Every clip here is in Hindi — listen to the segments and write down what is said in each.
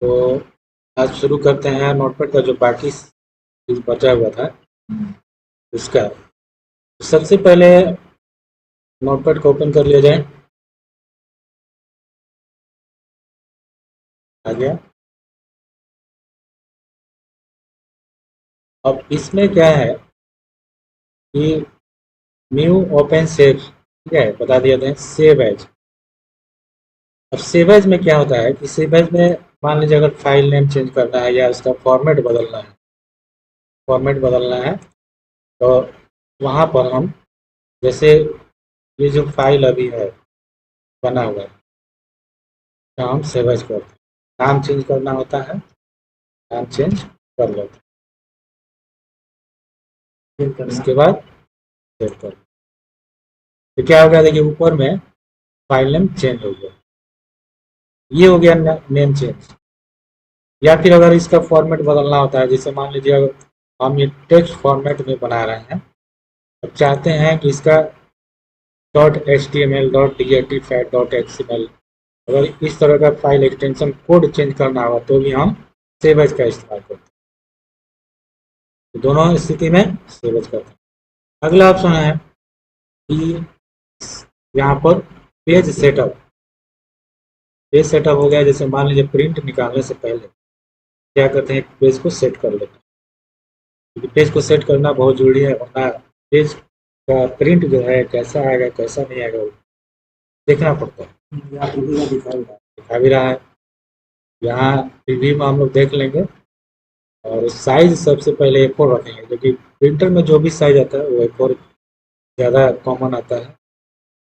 तो आज शुरू करते हैं नोटपैड का जो बाकी चीज बचा हुआ था उसका। सबसे पहले नोटपैड को ओपन कर लिया जाए। आ गया। अब इसमें क्या है कि न्यू ओपन सेव, ठीक है, बता दिया था सेव एज। अब सेव एज में क्या होता है कि सेव एज में मान लीजिए अगर फाइल नेम चेंज करना है या उसका फॉर्मेट बदलना है तो वहाँ पर हम जैसे ये जो फाइल अभी है बना हुआ है तो हम सेव एज करते हैं। नाम चेंज करना होता है, नाम चेंज कर लेते हैं, इसके बाद सेव कर। तो क्या हो गया, देखिए ऊपर में फाइल नेम चेंज हो गया, ये हो गया नेम चेंज। या फिर अगर इसका फॉर्मेट बदलना होता है, जैसे मान लीजिए अगर हम ये टेक्स्ट फॉर्मेट में बना रहे हैं, अब चाहते हैं कि इसका .html .dgfat .xml अगर इस तरह का फाइल एक्सटेंशन कोड चेंज करना होगा तो भी हम सेव एज का इस्तेमाल करते हैं। तो दोनों स्थिति में सेव एज करते हैं। अगला ऑप्शन है कि यहाँ पर पेज सेटअप हो गया। जैसे मान लीजिए प्रिंट निकालने से पहले क्या करते हैं, पेज को सेट कर लेते हैं, क्योंकि पेज को सेट करना बहुत जरूरी है, वरना पेज का प्रिंट जो है कैसा आएगा कैसा नहीं आएगा वो देखना पड़ता है। दिखा भी रहा है यहाँ प्रीव्यू में, हम लोग देख लेंगे। और साइज सबसे पहले A4 रखेंगे, क्योंकि प्रिंटर में जो भी साइज आता है वो A4 ज़्यादा कॉमन आता है।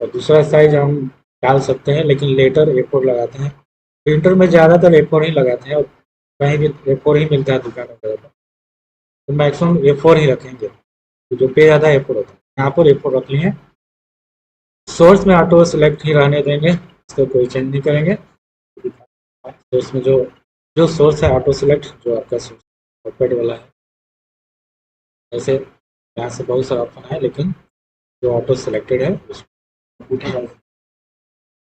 और दूसरा साइज हम डाल सकते हैं, लेकिन लेटर A4 लगाते हैं। प्रिंटर में ज़्यादातर A4 ही लगाते हैं, और कहीं भी A4 ही मिलता है दुकानों पर, तो मैक्सिमम A4 ही रखेंगे। तो जो पेज आता है A4 होता है, यहाँ पर A4 रख लिए। सोर्स में ऑटो सेलेक्ट ही रहने देंगे, इसको कोई चेंज नहीं करेंगे। सोर्स में जो जो सोर्स है ऑटो सेलेक्ट, जो आपका नोटपैड वाला है, ऐसे यहाँ से बहुत सारा ऑप्शन है, लेकिन जो ऑटो सेलेक्टेड है उसमें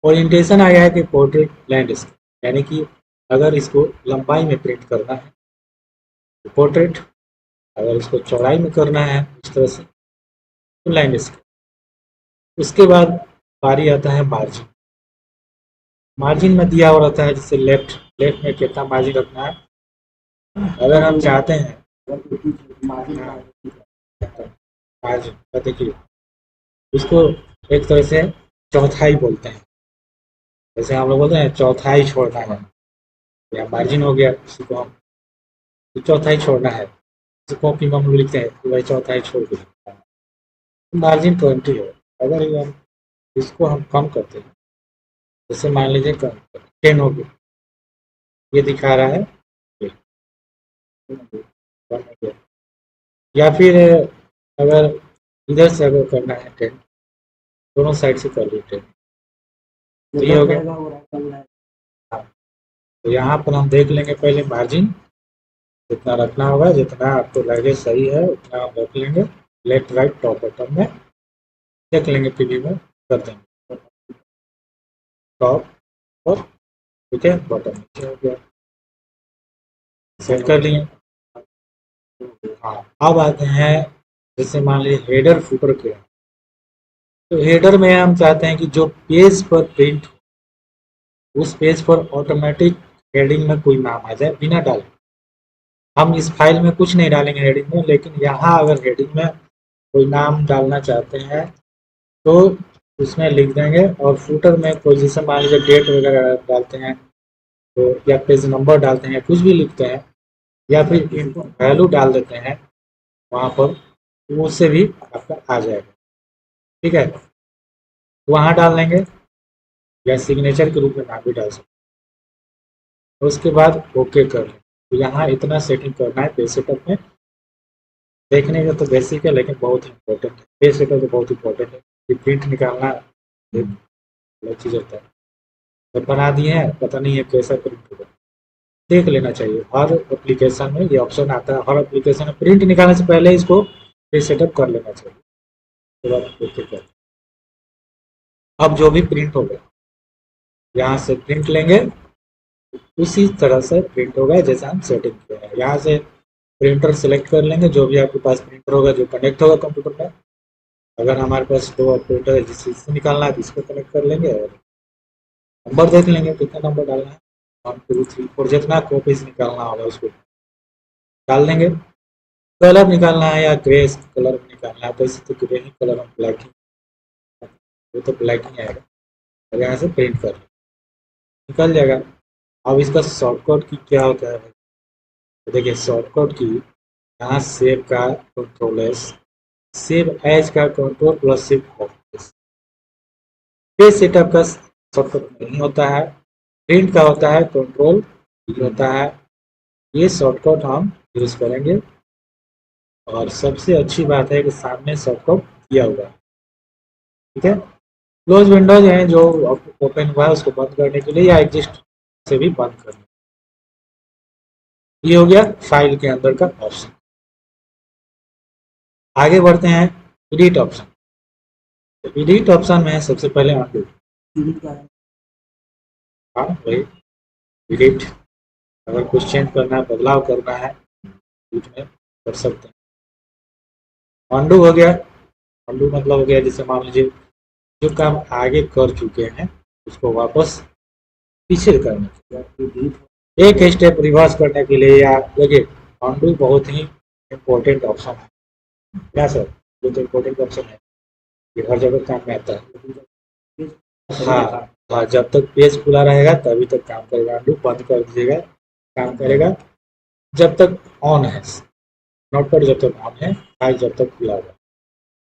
ओरिएंटेशन आ गया है कि पोर्ट्रेट लैंडस्केप, यानी कि अगर इसको लंबाई में प्रिंट करना है तो पोर्ट्रेट, अगर इसको चौड़ाई में करना है इस तरह से तो लैंडस्केप। उसके बाद बारी आता है मार्जिन। मार्जिन में दिया हुआ रहता है, जैसे लेफ्ट लेफ्ट में कितना मार्जिन रखना है। अगर हम चाहते हैं मार्जिन, देखिए इसको एक तरह से चौथाई बोलते हैं, जैसे हम लोग बोलते हैं चौथाई छोड़ना है, या मार्जिन हो गया, इसी को हम चौथाई छोड़ना है। कॉपी में हम लोग लिखते हैं कि भाई चौथाई छोड़ के लिखना है। मार्जिन 20 है। अगर ये हम इसको हम कम करते हैं, जैसे मान लीजिए 10 हो गया, ये दिखा रहा है ये, 1 हो गया। या फिर अगर इधर से अगर करना है 10, दोनों साइड से कर लीजिए 10, तो ये हो गया। हाँ, तो यहाँ पर हम देख लेंगे पहले मार्जिन जितना रखना होगा, जितना आपको लगे सही है उतना आप रख लेंगे। लेफ्ट राइट टॉप बटन में देख लेंगे, प्रीव्यू में कर देंगे टॉप और ठीक है बटन नीचे हो गया, सेट कर लिए। हाँ, अब आते हैं जैसे मान लीजिए हेडर फुटर के। तो हेडर में हम चाहते हैं कि जो पेज पर प्रिंट उस पेज पर ऑटोमेटिक हेडिंग में कोई नाम आ जाए बिना डाले। हम इस फाइल में कुछ नहीं डालेंगे हेडिंग में, लेकिन यहाँ अगर हेडिंग में कोई नाम डालना चाहते हैं तो उसमें लिख देंगे। और फुटर में कोई जैसे मान लीजिए डेट वगैरह डालते हैं तो, या पेज नंबर डालते हैं, कुछ भी लिखते हैं, या फिर वैल्यू डाल देते हैं वहाँ पर, तो उससे भी आपका आ जाएगा। ठीक है, वहाँ डाल देंगे, या सिग्नेचर के रूप में नाम भी डाल सकते हैं। उसके बाद ओके कर लें। तो यहाँ इतना सेटिंग करना है पेज सेटअप में। देखने का तो बेसिक है, लेकिन बहुत इंपॉर्टेंट है। पेज सेटअप तो बहुत इंपॉर्टेंट है कि प्रिंट निकालना एक अलग चीज़ होता है। जब बना दिए हैं, पता नहीं है कैसा प्रिंट होगा, देख लेना चाहिए। हर एप्लीकेशन में ये ऑप्शन आता है, हर एप्लीकेशन में प्रिंट निकालने से पहले इसको पेज सेटअप कर लेना चाहिए। उसके बाद ओके कर। अब जो भी प्रिंट होगा यहाँ से प्रिंट लेंगे, उसी तरह से प्रिंट होगा जैसा हम सेटिंग किया है। यहाँ से प्रिंटर सेलेक्ट कर लेंगे, जो भी आपके पास प्रिंटर होगा जो कनेक्ट होगा कंप्यूटर में। अगर हमारे पास दो प्रिंटर है जिस चीज़ से निकालना है तो इसको कनेक्ट कर लेंगे और नंबर देख लेंगे कितना नंबर डालना है, 1 2 3 4 जितना कॉपीज निकालना होगा उसको डाल देंगे। कलर निकालना है या ग्रे कलर में निकालना है तो इसे तो ग्रे ही कलर में ब्लैक ही, वो तो ब्लैक ही आएगा। और यहाँ से प्रिंट कर निकल जाएगा। अब इसका शॉर्टकट की क्या होता है, तो देखिए शॉर्टकट की यहाँ सेव का कंट्रोल एस, सेव एज का control plus shift of. Page setup का शॉर्टकट नहीं होता है, प्रिंट का होता है कंट्रोल होता है। ये शॉर्टकट हम यूज करेंगे और सबसे अच्छी बात है कि सामने शॉर्टकट किया हुआ है, ठीक है। क्लोज विंडोज है जो ओपन हुआ है उसको बंद करने के लिए या एग्जिस्ट से भी बंद करने, ये हो गया फाइल के अंदर का ऑप्शन। आगे बढ़ते हैं एडिट ऑप्शन। तो एडिट ऑप्शन में सबसे पहले अनडू, हाँ वही एडिट, अगर कुछ चेंज करना है बदलाव करना है एडिट में कर सकते हैं। अनडू हो गया, अनडू मतलब हो गया जैसे मान लीजिए जो काम आगे कर चुके हैं उसको वापस पीछे करने के लिए, एक स्टेप रिवर्स करने के लिए, या देखिए अनडू बहुत ही इम्पोर्टेंट ऑप्शन है। क्या सर, ये तो इम्पोर्टेंट ऑप्शन है, ये हर जगह काम में आता है। हाँ हाँ, जब तक पेज खुला रहेगा तभी तक काम करेगा। अनडू बंद कर दीजिएगा काम करेगा जब तक ऑन है, नोटपैड जब तक ऑन है, फाइल जब तक खुला हुआ।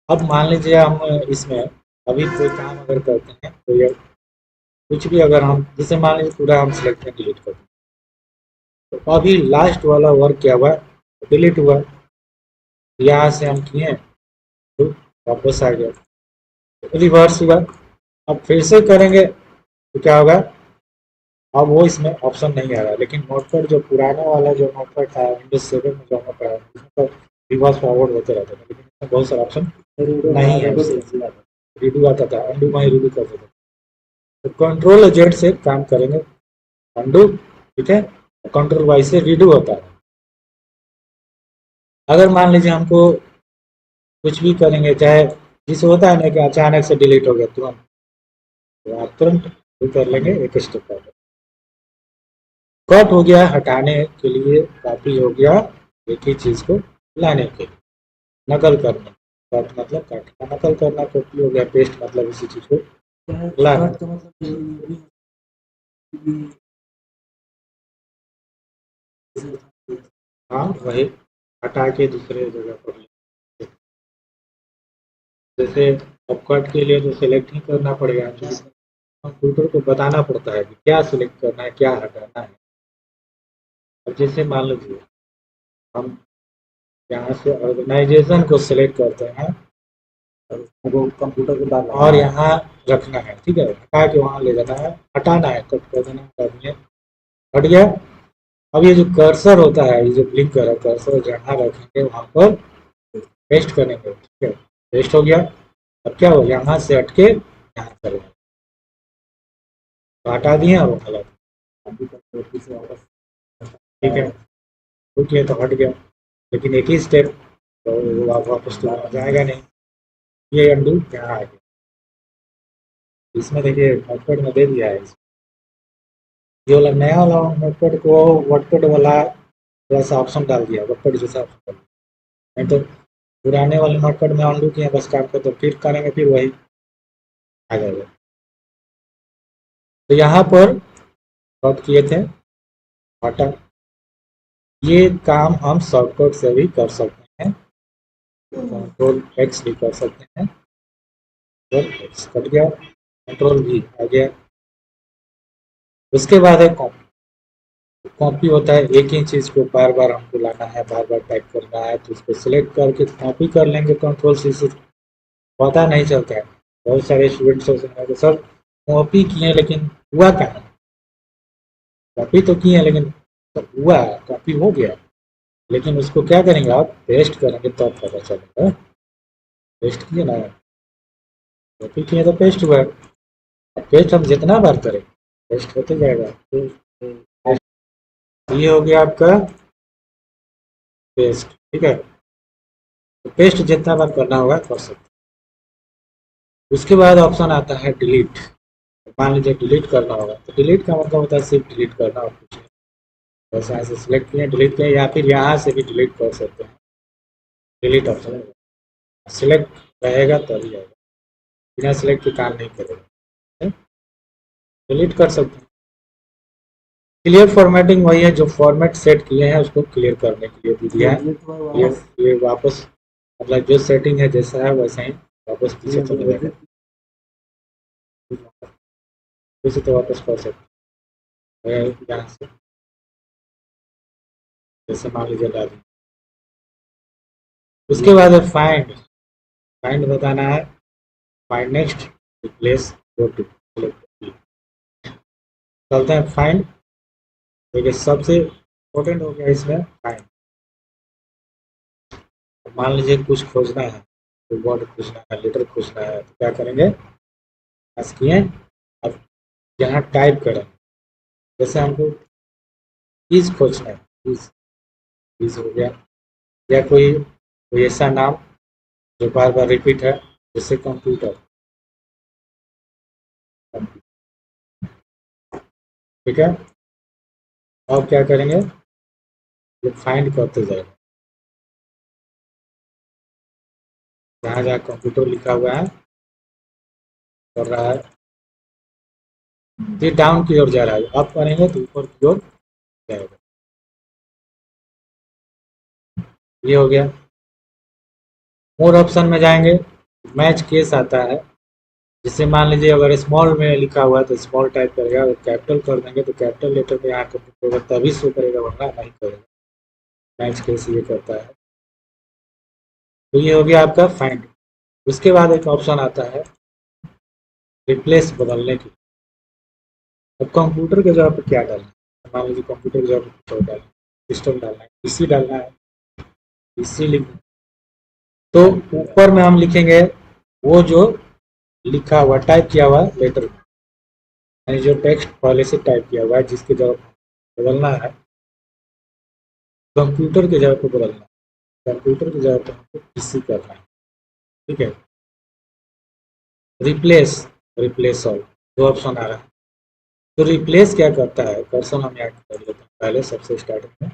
अब मान लीजिए हम इसमें अभी कोई काम अगर करते हैं तो ये कुछ भी अगर हम जैसे मान लीजिए पूरा हम सिलेक्ट में डिलीट करते हैं तो अभी लास्ट वाला वर्क क्या हुआ, डिलीट हुआ। यहाँ से हम किए तो वापस आ गया, रिवर्स हुआ। अब फिर से करेंगे तो क्या होगा, अब वो इसमें ऑप्शन नहीं आ रहा, लेकिन नोटपैड जो पुराना वाला जो नोटपैड था विंडोज 7 में जो नोटपैड उसमें तो रिवर्स फॉरवर्ड होते रहते थे, लेकिन इसमें बहुत सारा ऑप्शन नहीं है। रीडू आता था, अंडू में ही रीडू कर देते, तो कंट्रोल जेड से काम करेंगे अंडू, ठीक है। कंट्रोल वाई से रीडू होता है। अगर मान लीजिए हमको कुछ भी करेंगे, चाहे जिसे होता है ना कि अचानक से डिलीट हो गया तुरंत, तो आप तुरंत कर लेंगे एक स्टेप पर। कट हो गया हटाने के लिए, कॉपी हो गया एक ही चीज को लाने के लिए, नकल करना, कट मतलब काटना, नकल करना, कॉपी हो गया, पेस्ट मतलब इसी चीज को लाना। हाँ वही हटा के दूसरे जगह पर, जैसे अब कट के लिए तो सिलेक्ट ही करना पड़ेगा, कंप्यूटर को बताना पड़ता है कि क्या सिलेक्ट करना है क्या हटाना है। अब जैसे मान लीजिए हम यहाँ से ऑर्गेनाइजेशन को सिलेक्ट करते हैं वो कंप्यूटर के बाद और यहाँ रखना है, ठीक है, हटा के वहाँ ले जाना है, हटाना है, कट कर देना, हट गया। अब ये जो कर्सर होता है, ये जो ब्लिंक कर रहा है कर्सर, जहाँ रखेंगे वहाँ पर पेस्ट करेंगे, ठीक है, पेस्ट हो गया। अब क्या हो, यहाँ से हट के यहाँ करेंगे, तो हटा दिए और हटा ठीक है, रुक गया तो हट गया, लेकिन एक ही स्टेप, तो वो वापस तो जाएगा नहीं। ये अंडू यहाँ आ गया, इसमें देखिए नोटपैड में दे दिया है, ये वाला नया वाला नोटपैड को वर्डपैड वाला थोड़ा सा ऑप्शन डाल दिया, वर्डपैड जैसा ऑप्शन, नहीं तो पुराने वाले नोटपैड में अंडू किए बस काम को, तो फिर करेंगे फिर वही आ जाएगा। तो यहाँ पर कट किए थे हटा, ये काम हम शॉर्टकट से भी कर सकते हैं, कंट्रोल एक्स भी कर सकते हैं, एक्स कट गया, कंट्रोल भी आ गया। उसके बाद है कॉपी, कॉपी होता है एक ही चीज़ को बार बार हमको लाना है, बार बार टाइप करना है, तो उसको सिलेक्ट करके कॉपी कर लेंगे कंट्रोल से, पता नहीं चलता है। बहुत सारे स्टूडेंट्स सोचते हैं सर कॉपी किए लेकिन हुआ क्या है, कॉपी तो किए लेकिन तो हुआ कॉपी हो गया, लेकिन उसको क्या करेंगे आप पेस्ट करेंगे तब पता चलेगा। पेस्ट किए ना, कॉपी किए तो पेस्ट हुआ, पेस्ट हम जितना बार करें पेस्ट होते जाएगा। ये हो गया आपका पेस्ट। ठीक है, तो पेस्ट जितना बार करना होगा कर सकते हैं। उसके बाद ऑप्शन आता है डिलीट। मान लीजिए डिलीट करना होगा, तो डिलीट का मतलब होता है सिर्फ डिलीट करना और कुछ नहीं। बस यहाँ से सिलेक्ट किए, डिलीट किए, या फिर यहाँ से भी डिलीट कर सकते हैं। डिलीट ऑप्शन सिलेक्ट रहेगा तभी आएगा, बिना सिलेक्ट के काम नहीं करेगा। डिलीट कर सकते हैं। क्लियर फॉर्मेटिंग वही है जो फॉर्मेट सेट किए हैं उसको क्लियर करने के लिए भी दिया है। ये वापस मतलब जो सेटिंग है जैसा है वैसा ही वापस पीछे चले जाएगा। वैसे तो वापस कर सकते हैं यहाँ से, जैसे मान लीजिए डाल। उसके बाद है फाइंड। फाइंड बताना है, find next, replace, go to, चलते हैं फाइंड। देखिए सबसे इम्पोर्टेंट हो गया इसमें फाइंड। मान लीजिए कुछ खोजना है, तो वर्ड खोजना है, लेटर खोजना है, तो क्या करेंगे, पास किए, अब यहाँ टाइप करें। जैसे हमको कीज खोजना है, कीज, कीज हो गया, या कोई ऐसा नाम जो बार बार रिपीट है, जैसे कंप्यूटर। ठीक है, अब क्या करेंगे, ये फाइंड करते जाएगा, जहाँ जहाँ कंप्यूटर लिखा हुआ है कर रहा है, ये डाउन की ओर जा रहा है, अप करेंगे तो ऊपर की ओर जाएगा। ये हो गया। मोर ऑप्शन में जाएंगे, मैच केस आता है, जिससे मान लीजिए अगर स्मॉल में लिखा हुआ है तो स्मॉल टाइप करेगा, अगर कैपिटल कर देंगे तो कैपिटल लेटर में यहाँ कंप्यूटर तभी शो करेगा, वरना नहीं करेगा। मैच केस ये करता है। तो ये हो गया आपका फाइंड। उसके बाद एक ऑप्शन आता है रिप्लेस, बदलने की। अब कंप्यूटर के जगह पर क्या डालना है, मान लीजिए कंप्यूटर की जगह पर कुछ और डालना है, सिस्टम डालना है, पीसी डालना है, पीसी लिखना, तो ऊपर में हम लिखेंगे वो जो लिखा हुआ टाइप किया हुआ लेटर, यानी जो टेक्स्ट पहले से टाइप किया हुआ है, जिसके जगह बदलना है, कंप्यूटर की जगह पर बदलना है, कंप्यूटर की जगह पर हमको पीसी करना है। ठीक है, रिप्लेस, रिप्लेस ऑल, दो ऑप्शन आ रहा है। तो रिप्लेस क्या करता है, कर्सर हम यहाँ कर लेते हैं पहले सबसे स्टार्टिंग में।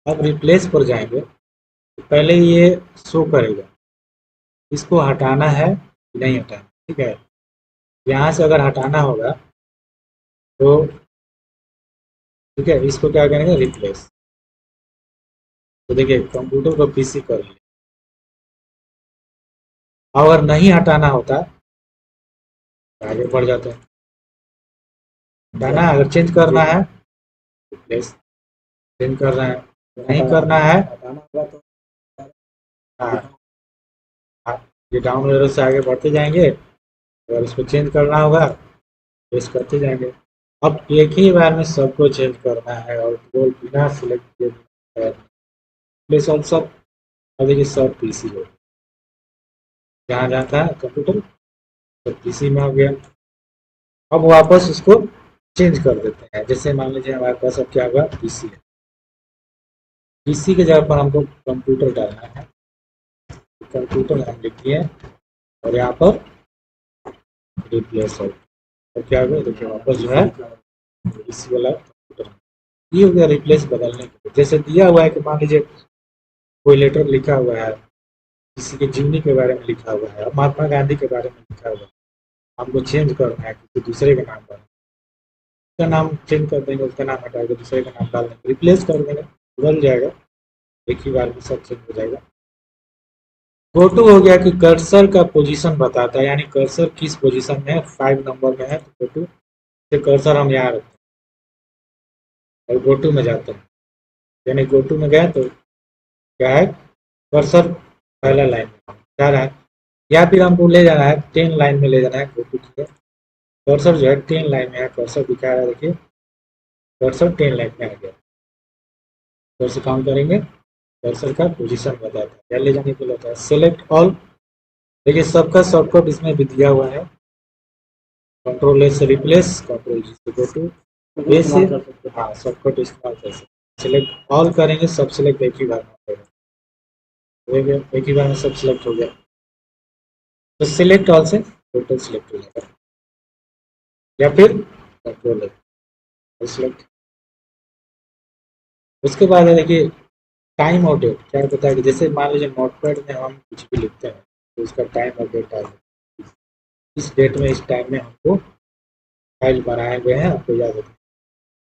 अब रिप्लेस पर जाएंगे तो पहले ये शो करेगा, इसको हटाना है कि नहीं हटाना। ठीक है, यहाँ से अगर हटाना होगा तो ठीक है, इसको क्या करेंगे, रिप्लेस। तो देखिए कंप्यूटर को पीसी कर लिया। अगर नहीं हटाना होता तो आगे बढ़ जाते हैं, हटाना है, अगर चेंज करना है रिप्लेस, चेंज करना है, नहीं करना है हाँ, ये डाउन एरो से आगे बढ़ते जाएंगे। अगर इसको चेंज करना होगा तो इस करते जाएंगे। अब एक ही बार में सबको चेंज करना है और वो बिना सिलेक्ट किए प्लेस ऑल सब। अब देखिए सब पीसी हो, जहाँ जाता है कंप्यूटर सब पीसी में हो गया। अब वापस उसको चेंज कर देते हैं, जैसे मान लीजिए हमारे पास अब क्या हुआ, पीसी है, पीसी के जगह पर हमको कंप्यूटर डालना है, कंप्यूटर हम लिख दिए और यहाँ पर रिप्लेस हो, और क्या हुआ देखिए वापस जो है इसी वाला कंप्यूटर। ये हो गया रिप्लेस, बदलने के लिए। जैसे दिया हुआ है कि मान लीजिए कोई लेटर लिखा हुआ है, किसी के जीवनी के बारे में लिखा हुआ है, महात्मा गांधी के बारे में लिखा हुआ है, हमको चेंज करना है किसी दूसरे के नाम पर, उसका नाम चेंज कर देंगे, उसका नाम हटा के दूसरे का नाम डाल देंगे, रिप्लेस कर देंगे, बदल जाएगा, एक ही बार में सब चेंज हो जाएगा। फोटो हो गया कि कर्सर का पोजीशन बताता है, यानी कर्सर किस पोजीशन में है, 5 नंबर में है तो फोटो से कर्सर हम यहाँ रखते हैं और गोटू में जाते हैं, यानी गोटू में गए तो क्या है, कर्सर पहला लाइन में जा रहा है, या फिर हमको ले जाना है 10 लाइन में ले जाना है गोटू की, कर्सर जो है 10 लाइन में है, कर्सर दिखा रहा है, देखिए कर्सर 10 लाइन में आ गया। कर्सर काउंट करेंगे, कर्सर का पोजीशन बताता है या ले जाने के लिए होता है। सेलेक्ट ऑल, देखिए सबका शॉर्टकट इसमें भी दिया हुआ है, कंट्रोल एस से रिप्लेस, कंट्रोल जी से गोटू, बेसिक, हाँ शॉर्टकट इस्तेमाल कर सकते। सिलेक्ट ऑल करेंगे, सब सिलेक्ट एक ही बार में होगा, एक ही बार में सब सिलेक्ट हो गया। तो सिलेक्ट ऑल से टोटल सिलेक्ट हो जाएगा, या फिर कंट्रोल सिलेक्ट। उसके बाद है देखिए टाइम और डेट। क्या होता है कि जैसे मान लीजिए नोटपैड में हम कुछ भी लिखते हैं तो उसका टाइम और डेट डाल, इस डेट में इस टाइम में हमको फाइल बनाए गए हैं, आपको याद होगा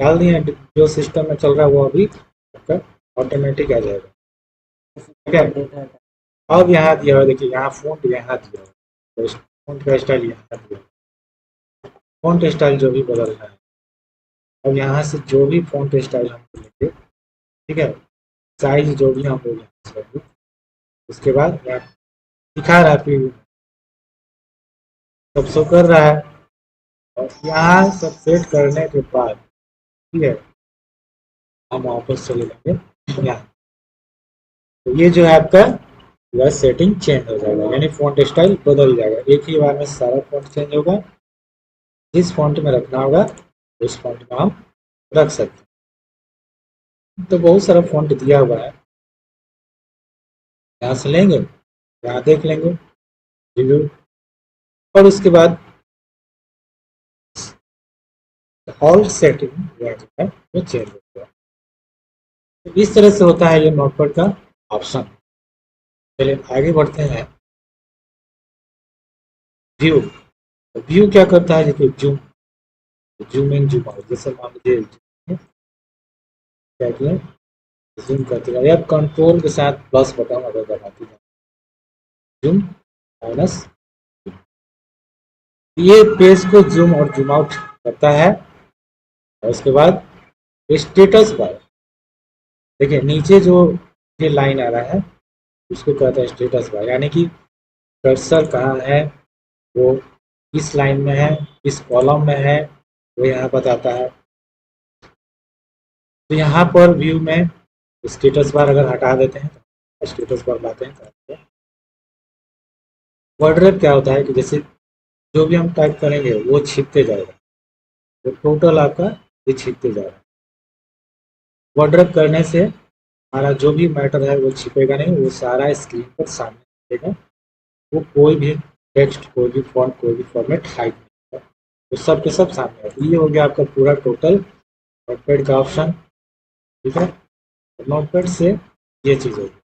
डाल दिए। जो सिस्टम में चल रहा है वो अभी आपका ऑटोमेटिक आ जाएगा। ठीक है, अब यहाँ दिया हुआ देखिए, यहाँ फ़ॉन्ट यहाँ दिया हुआ, तो फ़ॉन्ट का स्टाइल यहाँ दिया, फ़ॉन्ट स्टाइल जो भी बदलना है। अब यहाँ से जो भी फ़ॉन्ट स्टाइल हम लेंगे, ठीक है, साइज जो भी हम लोग यहाँ से लेंगे, उसके बाद यहाँ दिखा रहा है प्रीव्यू, सब शो कर रहा है। और यहाँ सब सेट करने के बाद ठीक है, हम वापस चले जाएंगे यहाँ, तो ये जो है आपका पूरा सेटिंग चेंज हो जाएगा, यानी फ़ॉन्ट स्टाइल बदल जाएगा। एक ही बार में सारा फ़ॉन्ट चेंज होगा, जिस फ़ॉन्ट में रखना होगा उस फ़ॉन्ट में हम रख सकते हैं। तो बहुत सारा फ़ॉन्ट दिया हुआ है, यहाँ से लेंगे, यहाँ देख लेंगे रिव्यू, और उसके बाद ऑल सेटिंग जो है वो चेंज हो गया। तो इस तरह से होता है ये नोटपैड का ऑप्शन। चलिए आगे बढ़ते हैं। व्यू, व्यू क्या करता है, देखिए zoom, zoom in zoom out. जैसे मान लीजिए क्या किया, जूम करते रहिए, आप कंट्रोल के साथ प्लस बटन अगर दबाते हैं, जूम माइनस, ये पेज को जूम और जूम आउट करता है। और उसके बाद स्टेटस बार, देखिए नीचे जो ये लाइन आ रहा है उसको कहता है स्टेटस बार, यानी कि कर्सर कहाँ है, वो किस लाइन में है, किस कॉलम में है, वो यहाँ बताता है। तो यहाँ पर व्यू में स्टेटस बार अगर हटा देते हैं तो स्टेटस बार लाते हैं। वर्ड क्या होता है कि जैसे जो भी हम टाइप करेंगे वो छिपते जाएगा, तो टोटल आपका ये छिपते जाएगा। वर्ड करने से हमारा जो भी मैटर है वो छिपेगा नहीं, वो सारा स्क्रीन पर सामने दिखेगा, वो कोई भी टेक्स्ट, कोई भी फॉन्ट, कोई भी फॉर्मेट हाइड नहीं होगा, तो सब के सब सामने है। ये हो गया आपका पूरा टोटल नोटपैड का ऑप्शन। ठीक है, नोटपैड से ये चीज़ होगी।